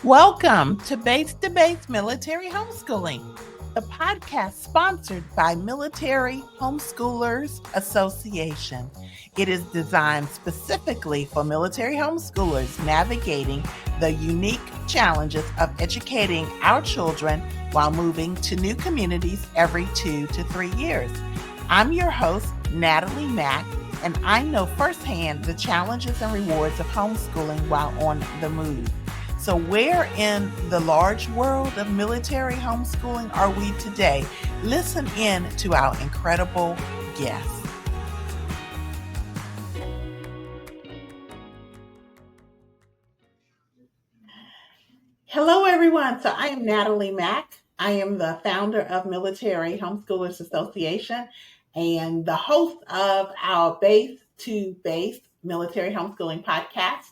Welcome to Base to Base Military Homeschooling, the podcast sponsored by Military Homeschoolers Association. It is designed specifically for military homeschoolers navigating the unique challenges of educating our children while moving to new communities every 2 to 3 years. I'm your host, Natalie Mack, and I know firsthand the challenges and rewards of homeschooling while on the move. So where in the large world of military homeschooling are we today? Listen in to our incredible guests. Hello, everyone. So I am Natalie Mack. I am the founder of Military Homeschoolers Association and the host of our Base to Base Military Homeschooling podcast.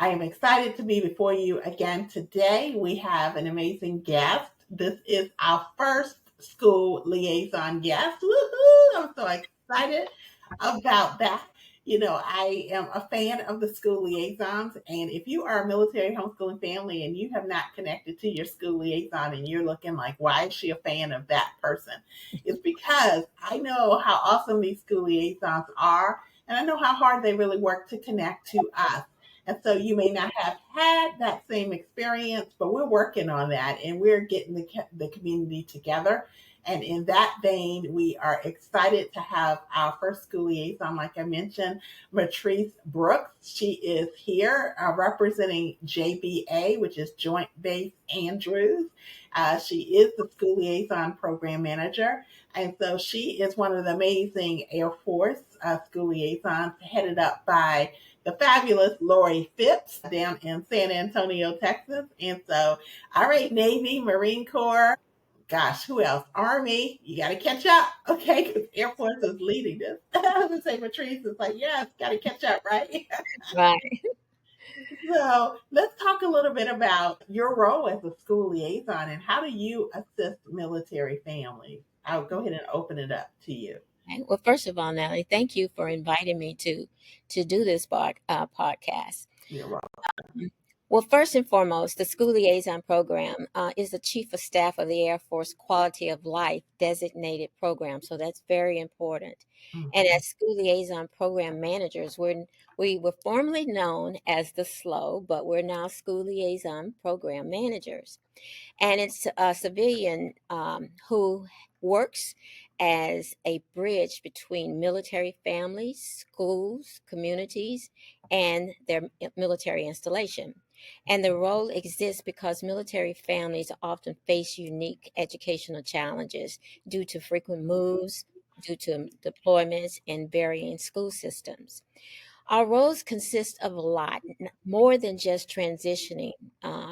I am excited to be before you again today. We have an amazing guest. This is our first school liaison guest. Woohoo! I'm so excited about that. I am a fan of the school liaisons. And if you are a military homeschooling family and you have not connected to your school liaison and you're looking like, why is she a fan of that person? It's because I know how awesome these school liaisons are. And I know how hard they really work to connect to us. And so you may not have had that same experience, but we're working on that and we're getting the community together. And in that vein, we are excited to have our first school liaison, like I mentioned, Matrice Brooks. She is here representing JBA, which is Joint Base Andrews. She is the school liaison program manager. And so she is one of the amazing Air Force school liaisons headed up by the fabulous Lori Phipps down in San Antonio, Texas. And so, all right, Navy, Marine Corps, gosh, who else? Army, you got to catch up, okay? Because Air Force is leading this. I was going to say, Matrice is like, yes, got to catch up, right? Right. So let's talk a little bit about your role as a school liaison and how do you assist military families? I'll go ahead and open it up to you. Okay. Well, first of all, Natalie, thank you for inviting me to do this podcast. You're welcome. Well, first and foremost, the School Liaison Program is the Chief of Staff of the Air Force Quality of Life designated program. So that's very important. Mhm. And as School Liaison Program Managers, we were formerly known as the SLO, but we're now School Liaison Program Managers. And it's a civilian who works as a bridge between military families, schools, communities, and their military installation. And the role exists because military families often face unique educational challenges due to frequent moves, due to deployments, and varying school systems. Our roles consist of a lot more than just transitioning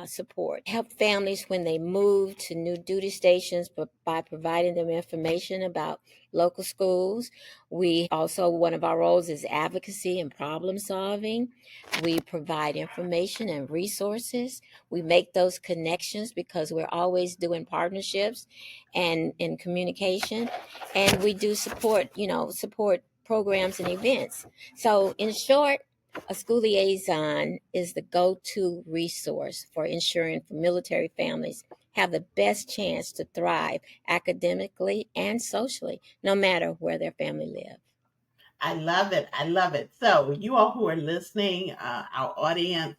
support. Help families when they move to new duty stations, but by providing them information about local schools. We also, one of our roles is advocacy and problem solving. We provide information and resources. We make those connections because we're always doing partnerships and in communication. And we do support programs and events. So, in short, a school liaison is the go to resource for ensuring for military families have the best chance to thrive academically and socially, no matter where their family live. I love it. I love it. So, you all who are listening, our audience,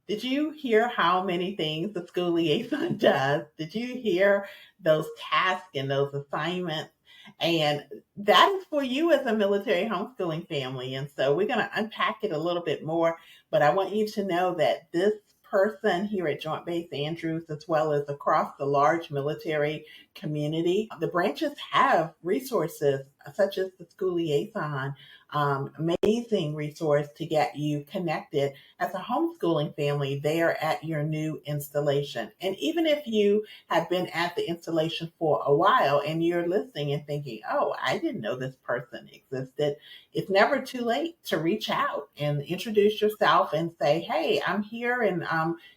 did you hear how many things the school liaison does? Did you hear those tasks and those assignments? And that is for you as a military homeschooling family. And so we're going to unpack it a little bit more. But I want you to know that this person here at Joint Base Andrews, as well as across the large military community, the branches have resources such as the school liaison, amazing resource to get you connected as a homeschooling family there at your new installation. And even if you have been at the installation for a while and you're listening and thinking, oh, I didn't know this person existed, it's never too late to reach out and introduce yourself and say, hey, I'm here and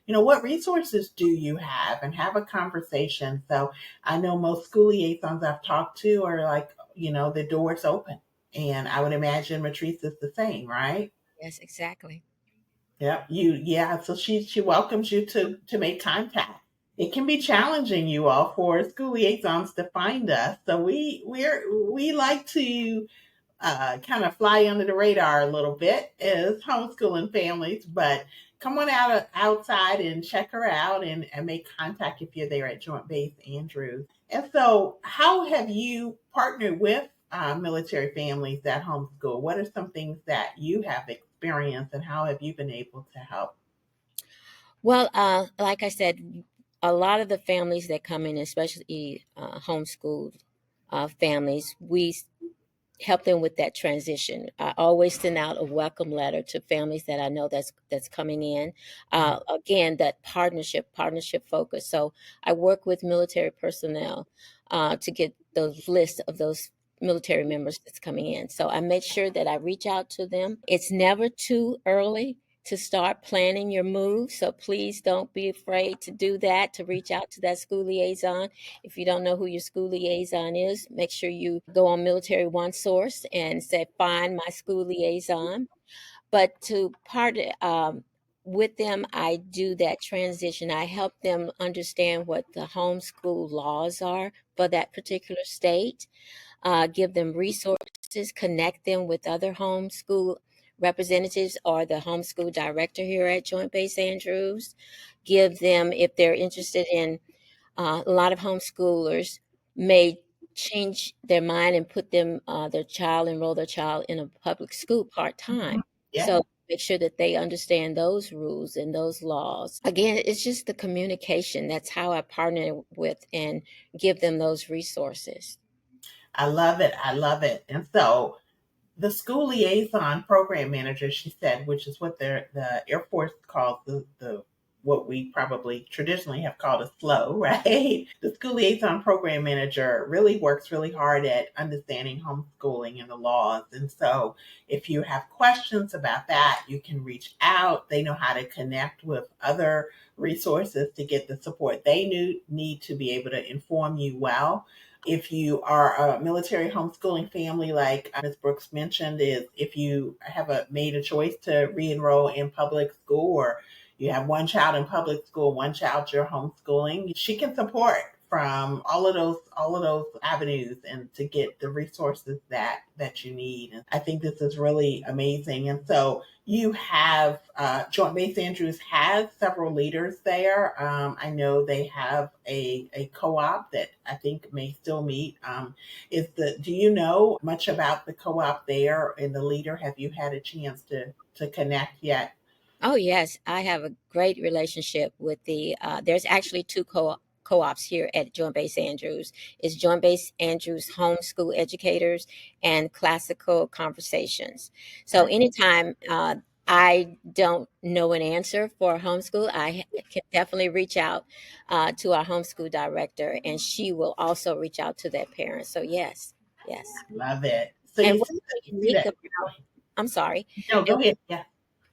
what resources do you have, and have a conversation. So I know most school liaisons I've talked to are like, the door's open. And I would imagine Matrice is the same, right? Yes, exactly. Yep. Yeah. So she welcomes you to make contact. It can be challenging, you all, for school liaisons to find us. So we like to kind of fly under the radar a little bit as homeschooling families, but come on outside and check her out and make contact if you're there at Joint Base Andrews. And so, how have you partnered with military families that homeschool? What are some things that you have experienced, and how have you been able to help? Well, like I said, a lot of the families that come in, especially homeschooled families, we help them with that transition. I always send out a welcome letter to families that I know that's coming in. Again, that partnership focus. So I work with military personnel to get those lists of those military members that's coming in. So I make sure that I reach out to them. It's never too early to start planning your move. So please don't be afraid to do that, to reach out to that school liaison. If you don't know who your school liaison is, make sure you go on Military One Source and say, find my school liaison. But to part with them, I do that transition. I help them understand what the homeschool laws are for that particular state, give them resources, connect them with other homeschool representatives or the homeschool director here at Joint Base Andrews, give them, if they're interested in a lot of homeschoolers may change their mind and put enroll their child in a public school part-time. Yeah. So make sure that they understand those rules and those laws. Again, it's just the communication. That's how I partner with and give them those resources. I love it. I love it. And so, the school liaison program manager, she said, which is what the Air Force calls the what we probably traditionally have called a SLO, right? The school liaison program manager really works really hard at understanding homeschooling and the laws. And so if you have questions about that, you can reach out. They know how to connect with other resources to get the support they need to be able to inform you well. If you are a military homeschooling family, like Ms. Brooks mentioned, is if you have made a choice to re-enroll in public school, or you have one child in public school, one child you're homeschooling, she can support from all of those avenues and to get the resources that you need. And I think this is really amazing. And so you have Joint Base Andrews has several leaders there. I know they have a co-op that I think may still meet. Do you know much about the co-op there and the leader? Have you had a chance to connect yet? Oh yes, I have a great relationship with there's actually two co-ops here at Joint Base Andrews. It's Joint Base Andrews Homeschool Educators and Classical Conversations. So anytime I don't know an answer for homeschool, can definitely reach out to our homeschool director, and she will also reach out to that parent. So yes, yes. Love it. So And you what's see so you see unique that. about, I'm sorry. No, And go ahead. Yeah.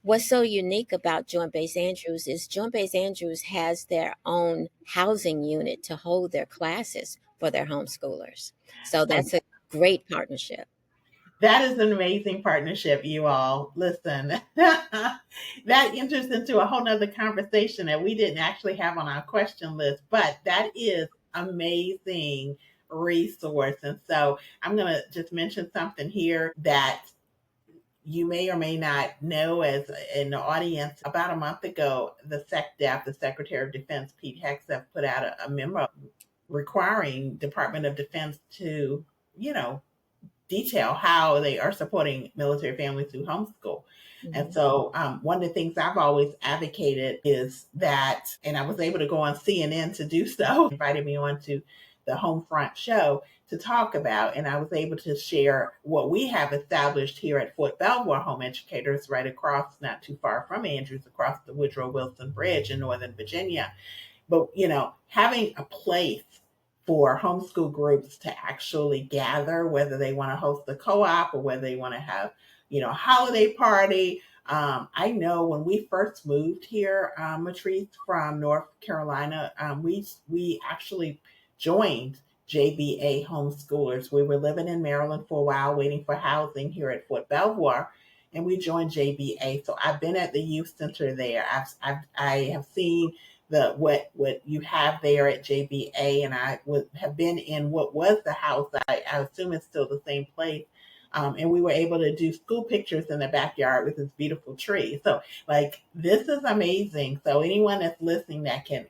what's so unique about Joint Base Andrews is Joint Base Andrews has their own housing unit to hold their classes for their homeschoolers. So that's a great partnership. That is an amazing partnership, you all. Listen, that enters into a whole nother conversation that we didn't actually have on our question list, but that is amazing resource. And so I'm going to just mention something here that you may or may not know as in the audience. About a month ago, the SecDef, the Secretary of Defense, Pete Hegseth, put out a memo requiring Department of Defense to, you know, detail how they are supporting military families through homeschool. And so, one of the things I've always advocated is that, and I was able to go on CNN to do so, invited me on to the Homefront show to talk about, and I was able to share what we have established here at Fort Belvoir Home Educators, right across, not too far from Andrews, across the Woodrow Wilson Bridge in Northern Virginia. But, having a place for homeschool groups to actually gather, whether they want to host a co-op or whether they want to have, a holiday party. I know when we first moved here, Matrice, from North Carolina, we actually joined JBA Homeschoolers. We were living in Maryland for a while, waiting for housing here at Fort Belvoir. and we joined JBA. So I've been at the youth center there. I have seen the what you have there at JBA, and I would have been in what was the house. I assume it's still the same place. And we were able to do school pictures in the backyard with this beautiful tree. So like this is amazing. So anyone that's listening that can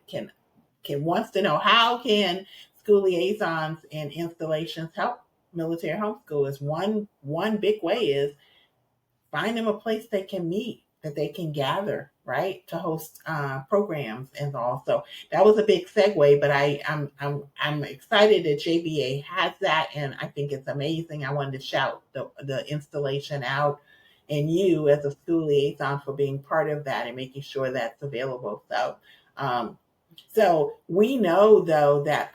wants to know how can school liaisons and installations help military homeschoolers. One big way is find them a place they can meet, that they can gather, right, to host programs and all. So that was a big segue, but I'm excited that JBA has that, and I think it's amazing. I wanted to shout the installation out, and you as a school liaison for being part of that and making sure that's available. Um, so we know though that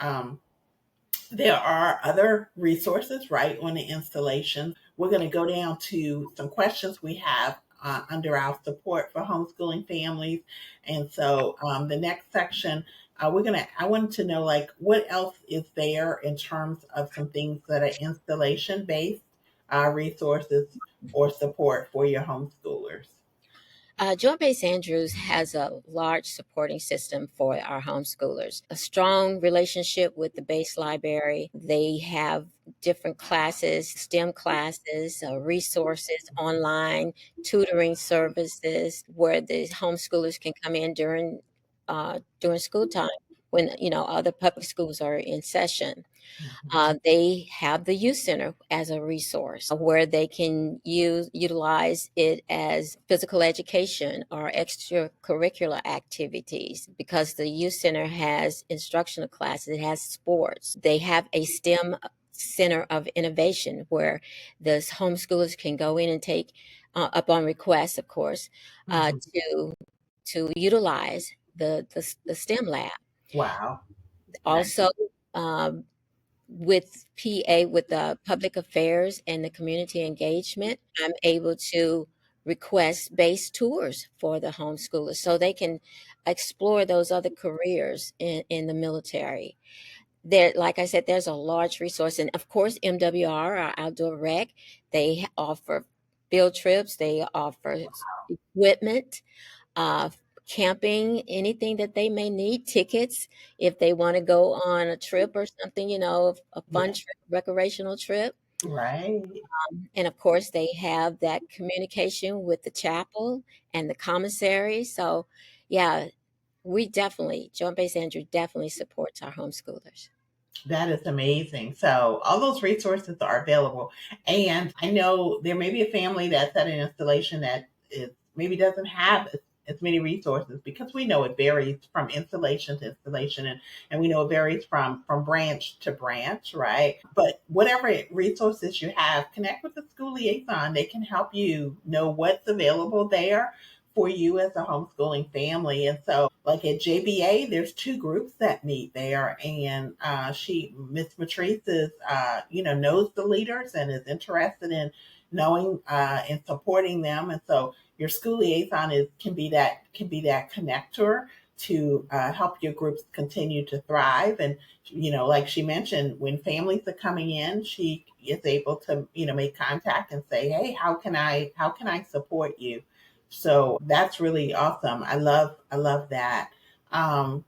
there are other resources, right, on the installation. We're going to go down to some questions we have under our support for homeschooling families. And so the next section, I wanted to know like what else is there in terms of some things that are installation based resources or support for your homeschoolers. Joint Base Andrews has a large supporting system for our homeschoolers, a strong relationship with the base library. They have different classes, STEM classes, resources, online tutoring services where the homeschoolers can come in during school time when other public schools are in session. They have the youth center as a resource where they can utilize it as physical education or extracurricular activities because the youth center has instructional classes, it has sports. They have a STEM center of innovation where the homeschoolers can go in and take, upon request, of course, Mhm. to utilize the STEM lab. Wow. Nice. Also, um, with PA, with the public affairs and the community engagement, I'm able to request base tours for the homeschoolers so they can explore those other careers in the military. There, like I said, there's a large resource. And of course, MWR, our outdoor rec, they offer field trips, they offer equipment, uh, camping, anything that they may need, tickets if they want to go on a trip or something, a fun Yeah. trip, recreational trip. Right. And of course, they have that communication with the chapel and the commissary. So, yeah, Joint Base Andrew definitely supports our homeschoolers. That is amazing. So all those resources are available. And I know there may be a family that's at an installation that maybe doesn't have as many resources because we know it varies from installation to installation and we know it varies from branch to branch, right? But whatever resources you have, connect with the school liaison. They can help you know what's available there for you as a homeschooling family. And so, like at JBA, there's two groups that meet there, and Miss Matrice is, knows the leaders and is interested in knowing and supporting them. And so, your school liaison can be that connector to help your groups continue to thrive. And like she mentioned, when families are coming in, she is able to make contact and say, "Hey, how can I support you?" So that's really awesome. I love that. Um,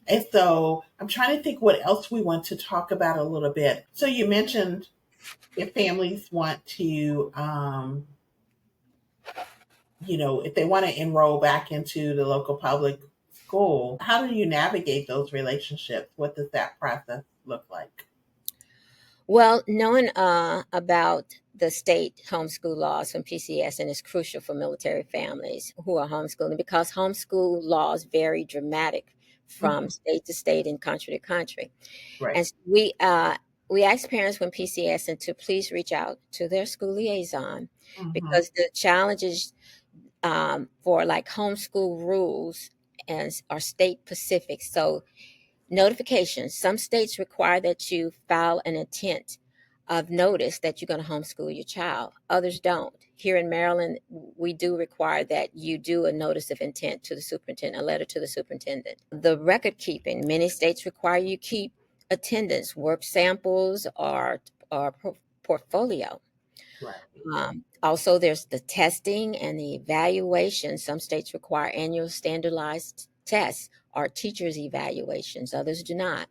and so I'm trying to think what else we want to talk about a little bit. So you mentioned if families want to, if they want to enroll back into the local public school, how do you navigate those relationships? What does that process look like? Well, knowing about the state homeschool laws from PCS and is crucial for military families who are homeschooling because homeschool laws vary dramatic from Mhm. state to state and country to country. Right. And so we ask parents when PCS and to please reach out to their school liaison Hmm. because the challenges for like homeschool rules and are state specific. So notifications. Some states require that you file an intent of notice that you're going to homeschool your child. Others don't. Here in Maryland, we do require that you do a notice of intent to the superintendent, a letter to the superintendent. The record keeping, many states require you keep attendance, work samples, or portfolio. Right. Also, there's the testing and the evaluation. Some states require annual standardized tests or teachers' evaluations, others do not.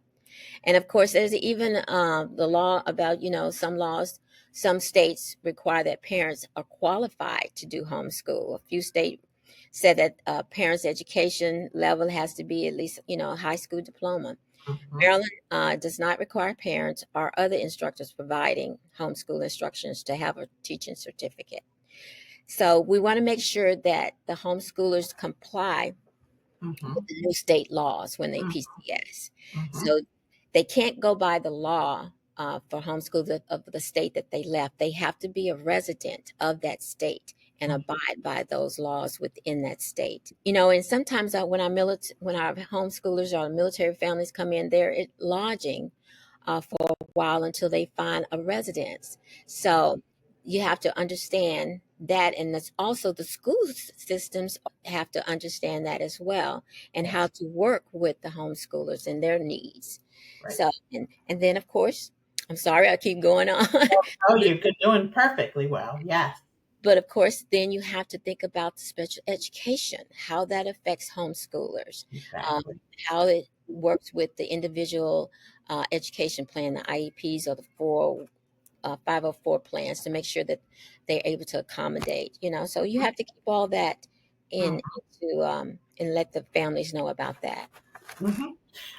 And of course, there's even the law about, some laws, some states require that parents are qualified to do homeschool. A few states said that parents' education level has to be at least, a high school diploma. Mm-hmm. Maryland does not require parents or other instructors providing homeschool instructions to have a teaching certificate. So we want to make sure that the homeschoolers comply Mm-hmm. with the new state laws when they PCS. Mm-hmm. So they can't go by the law for homeschool of the state that they left. They have to be a resident of that state and abide by those laws within that state. And sometimes when our homeschoolers or military families come in, they're lodging for a while until they find a residence. So you have to understand that, and that's also the school systems have to understand that as well, and how Yes. to work with the homeschoolers and their needs. Right. So, and then of course, I'm sorry, I keep going on. Oh, you're doing perfectly well. Yes. But of course, then you have to think about the special education, how that affects homeschoolers, um, Exactly. how it works with the individual education plan, the IEPs or the 504 plans to make sure that they're able to accommodate. So you have to keep all that in into and let the families know about that. Mm-hmm.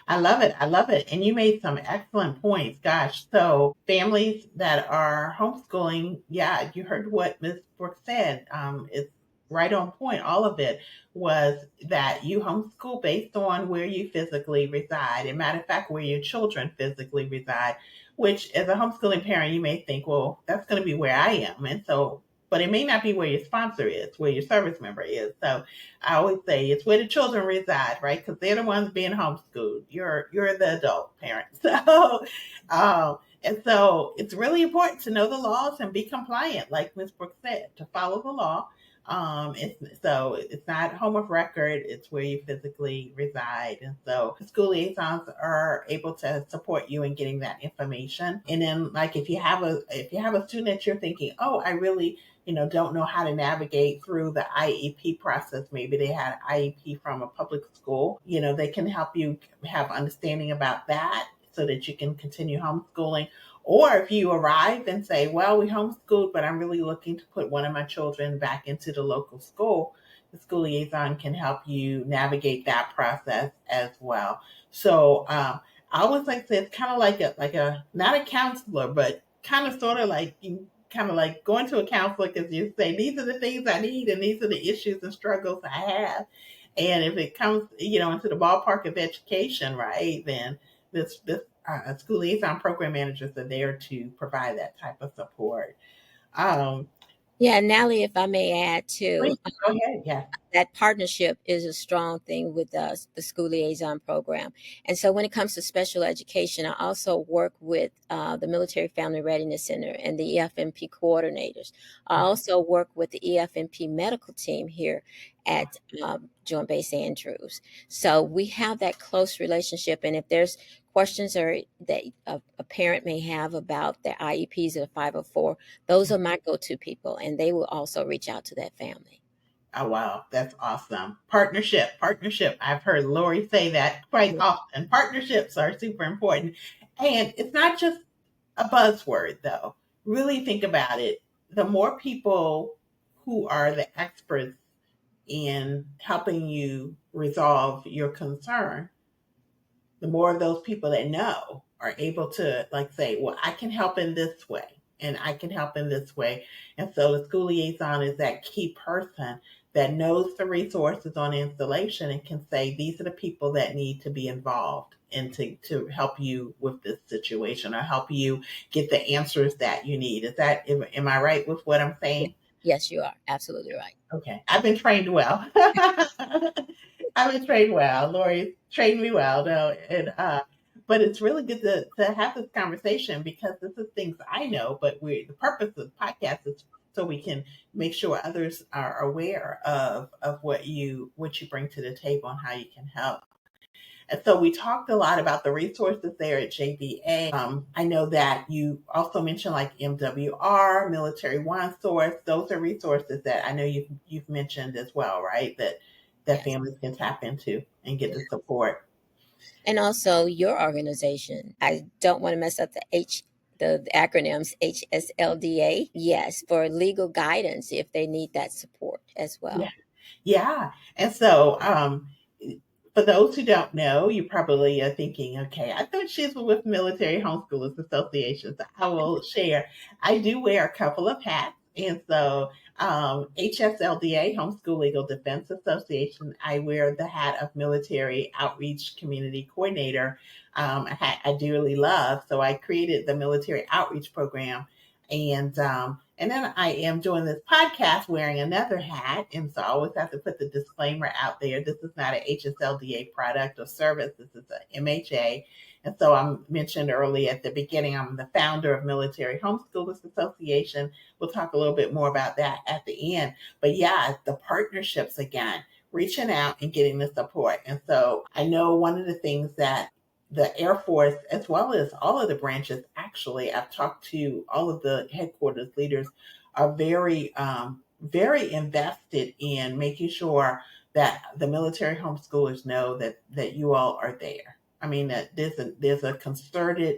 I love it. I love it. And you made some excellent points. Gosh. So families that are homeschooling, yeah, you heard what Ms. Brooks said. It's right on point. All of it was that you homeschool based on where you physically reside. And matter of fact, where your children physically reside, which as a homeschooling parent, you may think, well, that's going to be where I am. And so, but it may not be where your sponsor is, where your service member is. So I always say it's where the children reside, right? Because they're the ones being homeschooled. You're the adult parent. And so it's really important to know the laws and be compliant, like Ms. Brooks said, to follow the law. It's not home of record; it's where you physically reside, and so school liaisons are able to support you in getting that information. And then, like if you have a student that you're thinking, oh, I really don't know how to navigate through the IEP process. Maybe they had an IEP from a public school. They can help you have understanding about that so that you can continue homeschooling. Or if you arrive and say, well, we homeschooled, but I'm really looking to put one of my children back into the local school, the school liaison can help you navigate that process as well. So I always like to say it's kind of like a not a counselor, but kind of sort of like you kind of like going to a counselor because you say, these are the things I need and these are the issues and struggles I have. And if it comes, into the ballpark of education, right, then this school liaison program managers are there to provide that type of support. Um, Yeah, Natalie, if I may add too, Please go ahead. Yeah. that partnership is a strong thing with us, the school liaison program. And so when it comes to special education, I also work with the Military Family Readiness Center and the EFMP coordinators. I also work with the EFMP medical team here at Joint Base Andrews. So we have that close relationship. And if there's questions or that a parent may have about their IEPs or the 504, those are my go-to people, and they will also reach out to that family. Oh, wow. That's awesome. Partnership. I've heard Lori say that quite often. Partnerships are super important. And it's not just a buzzword, though. Really think about it. The more people who are the experts in helping you resolve your concern, the more of those people that know are able to like say, well, I can help in this way and I can help in this way. And so the school liaison is that key person that knows the resources on installation and can say, these are the people that need to be involved and to help you with this situation or help you get the answers that you need. Am I right with what I'm saying? Yes, you are absolutely right. Okay. I've been trained well. I've been trained well. Lori trained me well, though. But it's really good to have this conversation because this is things I know, but the purpose of the podcast is so we can make sure others are aware of what you bring to the table and how you can help. And so we talked a lot about the resources there at JBA. I know that you also mentioned like MWR, Military One Source. Those are resources that I know you've mentioned as well, right? That Yes. families can tap into and get the support. And also your organization. I don't want to mess up the acronyms HSLDA. Yes, for legal guidance if they need that support as Yeah. well. Yeah. And so, for those who don't know, you probably are thinking, okay, I thought she's with Military Homeschoolers Association. So I will share. I do wear a couple of hats. And so, HSLDA, Homeschool Legal Defense Association, I wear the hat of Military Outreach Community Coordinator, a hat I dearly love. So I created the Military Outreach Program. And then I am doing this podcast wearing another hat. And so I always have to put the disclaimer out there. This is not an HSLDA product or service. This is a MHA. And so I mentioned early at the beginning, I'm the founder of Military Homeschoolers Association. We'll talk a little bit more about that at the end. But yeah, the partnerships again, reaching out and getting the support. And so I know one of the things that the Air Force, as well as all of the branches, actually, I've talked to all of the headquarters leaders, are very invested in making sure that the military homeschoolers know that you all are there. I mean, that there's a concerted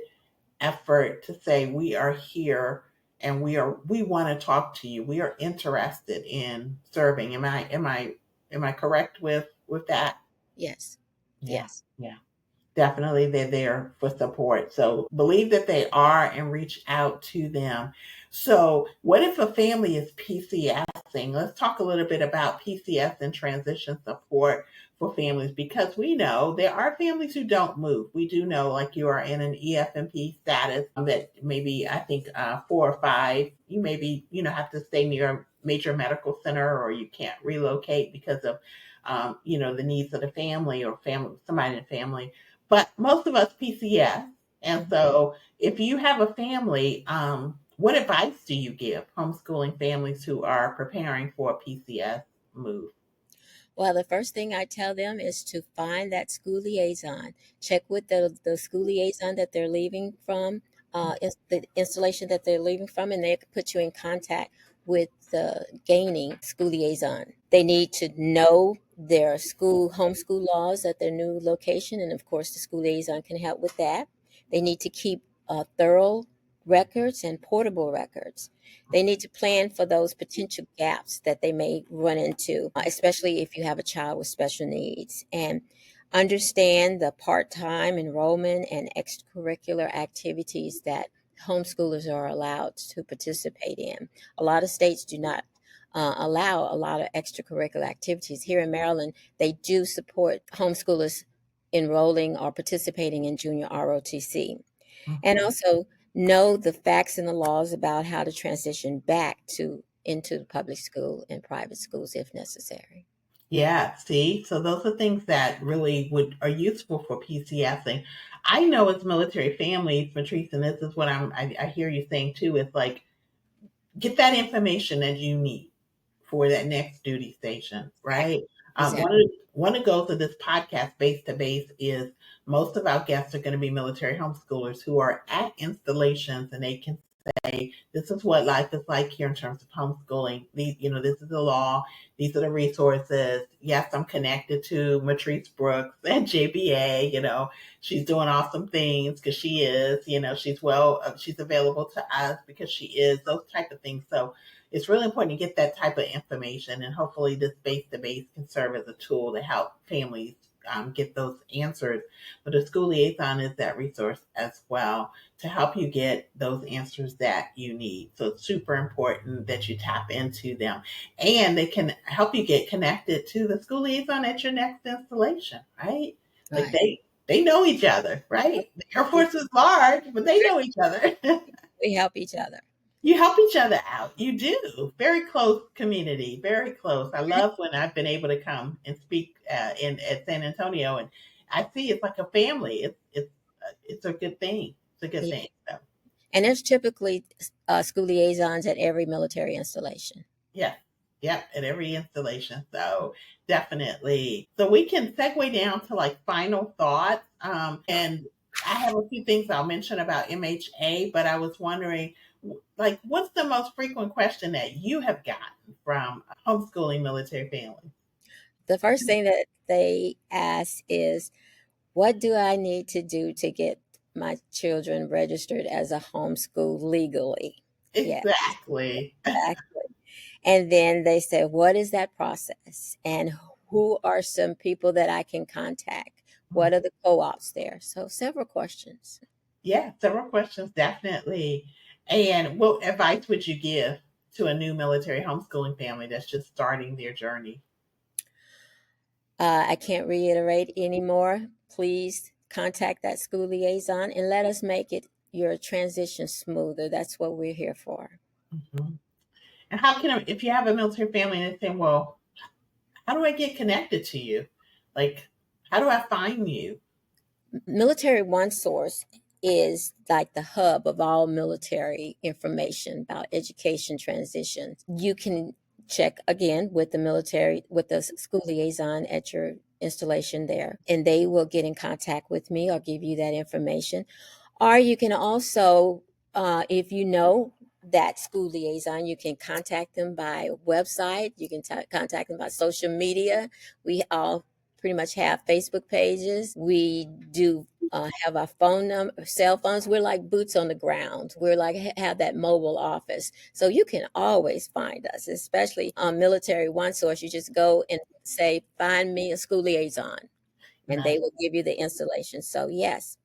effort to say we are here and we want to talk to you. We are interested in serving. Am I correct with that? Yes. Yeah. Yes. Yeah. Definitely they're there for support. So believe that they are and reach out to them. So what if a family is PCSing? Let's talk a little bit about PCS and transition support for families, because we know there are families who don't move. We do know, like, you are in an EFMP status that maybe, I think, 4 or 5, you maybe, have to stay near a major medical center, or you can't relocate because of, the needs of the family or somebody in the family. But most of us PCS. And so if you have a family, what advice do you give homeschooling families who are preparing for a PCS move? Well, the first thing I tell them is to find that school liaison. Check with the school liaison that they're leaving from, the installation that they're leaving from, and they can put you in contact with the gaining school liaison. They need to know their school homeschool laws at their new location, and of course, the school liaison can help with that. They need to keep thorough records and portable records. They need to plan for those potential gaps that they may run into, especially if you have a child with special needs, and understand the part-time enrollment and extracurricular activities that homeschoolers are allowed to participate in. A lot of states do not allow a lot of extracurricular activities. Here in Maryland, they do support homeschoolers enrolling or participating in junior ROTC. And also know the facts and the laws about how to transition back to into public school and private schools if necessary. Yeah, see, so those are things that really would are useful for PCSing. I know as military families, Patrice, and this is what I hear you saying too, is like, get that information that you need for that next duty station, right? Exactly. One of the goals of this podcast, Base to Base, is most of our guests are going to be military homeschoolers who are at installations, and they can say, "This is what life is like here in terms of homeschooling. This is the law. These are the resources. Yes, I'm connected to Matrice Brooks and JBA. She's doing awesome things because she is. She's available to us because she is. Those type of things. So it's really important to get that type of information, and hopefully this base to base can serve as a tool to help families get those answers. But the school liaison is that resource as well to help you get those answers that you need. So it's super important that you tap into them, and they can help you get connected to the school liaison at your next installation, right? Like Right. they know each other, right? The Air Force is large, but they know each other. We help each other. You help each other out. You do. Very close community. Very close. I love when I've been able to come and speak in at San Antonio, and I see it's like a family. It's a good thing. It's a good Yeah. thing. So And there's typically school liaisons at every military installation. yeah, Yep, at every installation. So definitely. So we can segue down to like final thoughts. And I have a few things I'll mention about MHA, but I was wondering, like, what's the most frequent question that you have gotten from homeschooling military families? The first thing that they ask is, what do I need to do to get my children registered as a homeschool legally? Yeah, Exactly. exactly. And then they say, what is that process? And who are some people that I can contact? What are the co ops there? So, several questions. Yeah, several questions, definitely. And what advice would you give to a new military homeschooling family that's just starting their journey? I can't reiterate anymore. Please contact that school liaison and let us make it your transition smoother. That's what we're here for. Mhm. And how can I, if you have a military family and they say, well, how do I get connected to you? Like, how do I find you? Military One Source is like the hub of all military information about education transition. You can check again with the military, with the school liaison at your installation there, and they will get in contact with me or give you that information. Or you can also, if you know that school liaison, you can contact them by website. You can contact them by social media. We all pretty much have Facebook pages. We do have our phone number, cell phones. We're like boots on the ground. We're like have that mobile office, so you can always find us. Especially on Military One Source, you just go and say, "Find me a school liaison," and they Nice. will give you the installation. So yes,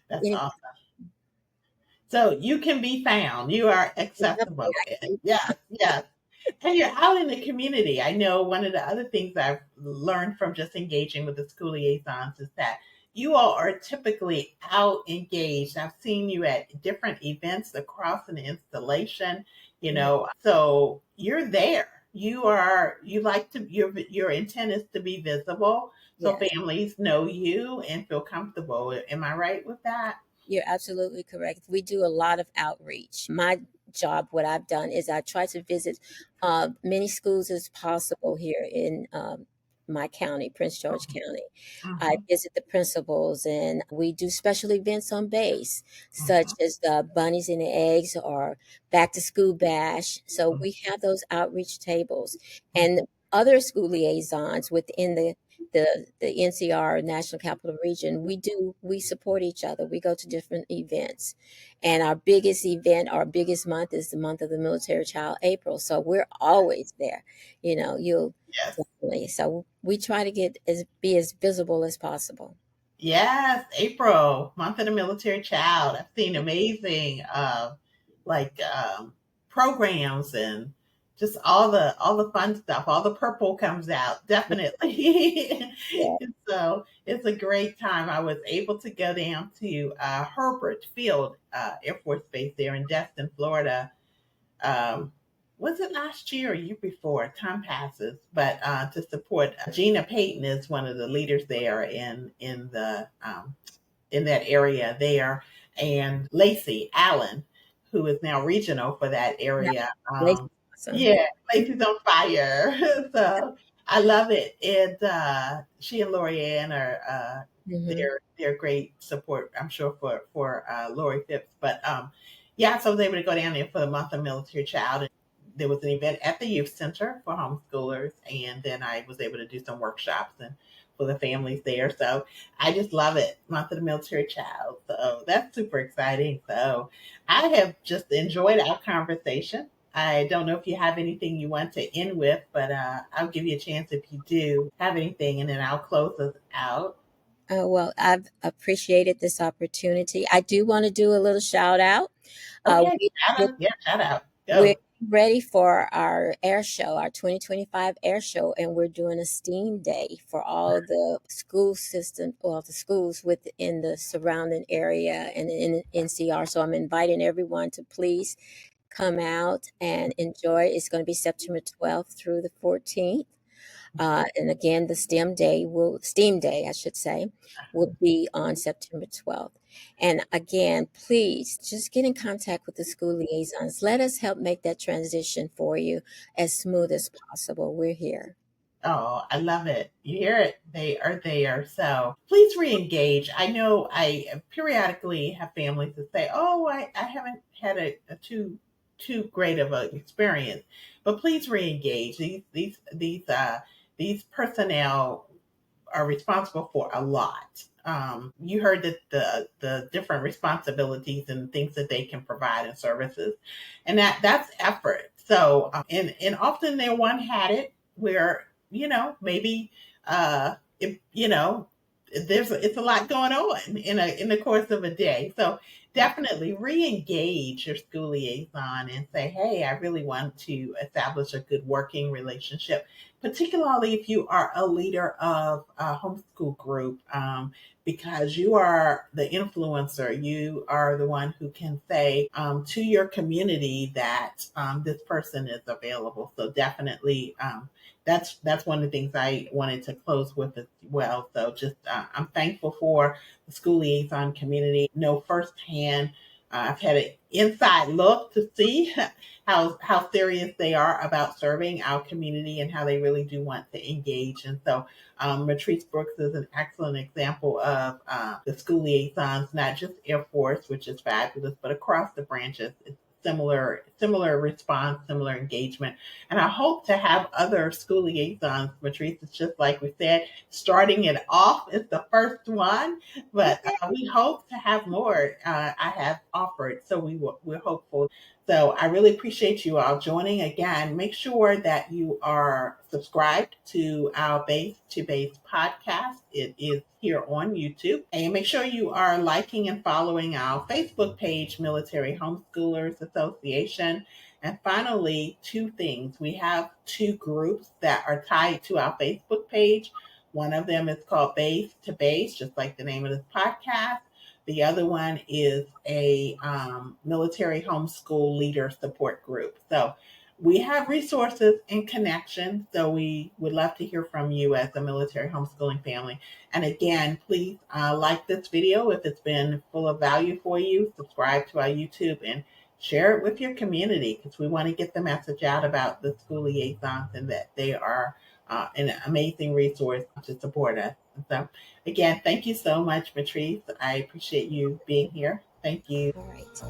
That's any, awesome. So you can be found. You are accessible. Yes, yes. And you're out in the community. I know one of the other things I've learned from just engaging with the school liaisons is that you all are typically out engaged. I've seen you at different events across an installation, so you're there. You like to, your intent is to be visible so yes. families know you and feel comfortable. Am I right with that? You're absolutely correct. We do a lot of outreach. My job, what I've done is I try to visit many schools as possible here in my county, Prince George County. I Mhm, visit the principals and we do special events on base, such mhm, as the Bunnies and the Eggs or Back to School Bash. So mhm, we have those outreach tables and mhm. other school liaisons within the NCR National Capital Region. We support each other. We go to different events, and our biggest event, our biggest month is the month of the military child, April. So we're always there. You'll Yes. definitely. So we try to be as visible as possible. Yes, April, month of the military child. I've seen amazing like programs and just all the fun stuff. All the purple comes out, definitely. Yeah. So it's a great time. I was able to go down to Herbert Field Air Force Base there in Destin, Florida, um, was it last year or year before? Time passes, but to support Gina Payton is one of the leaders there in that area there, and Lacey Allen, who is now regional for that Nice. area. Awesome. Yeah, Lacey's on fire. So I love it. And she and Lorianne are Hmm. they're great support, I'm sure, for Lori Phipps. But yeah, so I was able to go down there for the month of military child. And there was an event at the youth center for homeschoolers, and then I was able to do some workshops and for the families there. So I just love it. Month of the military child. So that's super exciting. So I have just enjoyed our conversation. I don't know if you have anything you want to end with, but I'll give you a chance if you do have anything, and then I'll close us out. Well, I've appreciated this opportunity. I do want to do a little shout out. Oh Uh, yeah, we, shout out. Yeah, shout out. we're Go. ready for our air show, our 2025 air show, and we're doing a STEAM day for all the school system, well, the schools within the surrounding area and in NCR. So I'm inviting everyone to please come out and enjoy. It's going to be September 12th through the 14th. And again, the STEAM day, I should say, will be on September 12th. And again, please just get in contact with the school liaisons. Let us help make that transition for you as smooth as possible. We're here. Oh, I love it. You hear it. They are there. So please re-engage. I know I periodically have families that say, oh, I haven't had a too great of an experience. But please re-engage. These personnel are responsible for a lot. You heard that the different responsibilities and things that they can provide and services, and that's effort. So and often they're one hatted where maybe if it's a lot going on in the course of a day. So definitely re-engage your school liaison and say, hey, I really want to establish a good working relationship, particularly if you are a leader of a homeschool group, because you are the influencer. You are the one who can say to your community that this person is available. So definitely, that's one of the things I wanted to close with as well. So just I'm thankful for the school liaison community. Know firsthand. I've had an inside look to see how serious they are about serving our community and how they really do want to engage. And so Matrice Brooks is an excellent example of the school liaisons, not just Air Force, which is fabulous, but across the branches. It's similar response, similar engagement. And I hope to have other school liaisons. Matrice, it's just like we said, starting it off is the first one, but we hope to have more. I have offered, so we're hopeful. So I really appreciate you all joining. Again, make sure that you are subscribed to our Base to Base podcast. It is here on YouTube. And make sure you are liking and following our Facebook page, Military Homeschoolers Association. And finally, two things. We have two groups that are tied to our Facebook page. One of them is called Base to Base, just like the name of this podcast. The other one is a military homeschool leader support group. So we have resources and connections. So we would love to hear from you as a military homeschooling family. And again, please like this video if it's been full of value for you. Subscribe to our YouTube and share it with your community, because we want to get the message out about the school liaisons and that they are an amazing resource to support us. So again, thank you so much, Matrice. I appreciate you being here. Thank you. All right.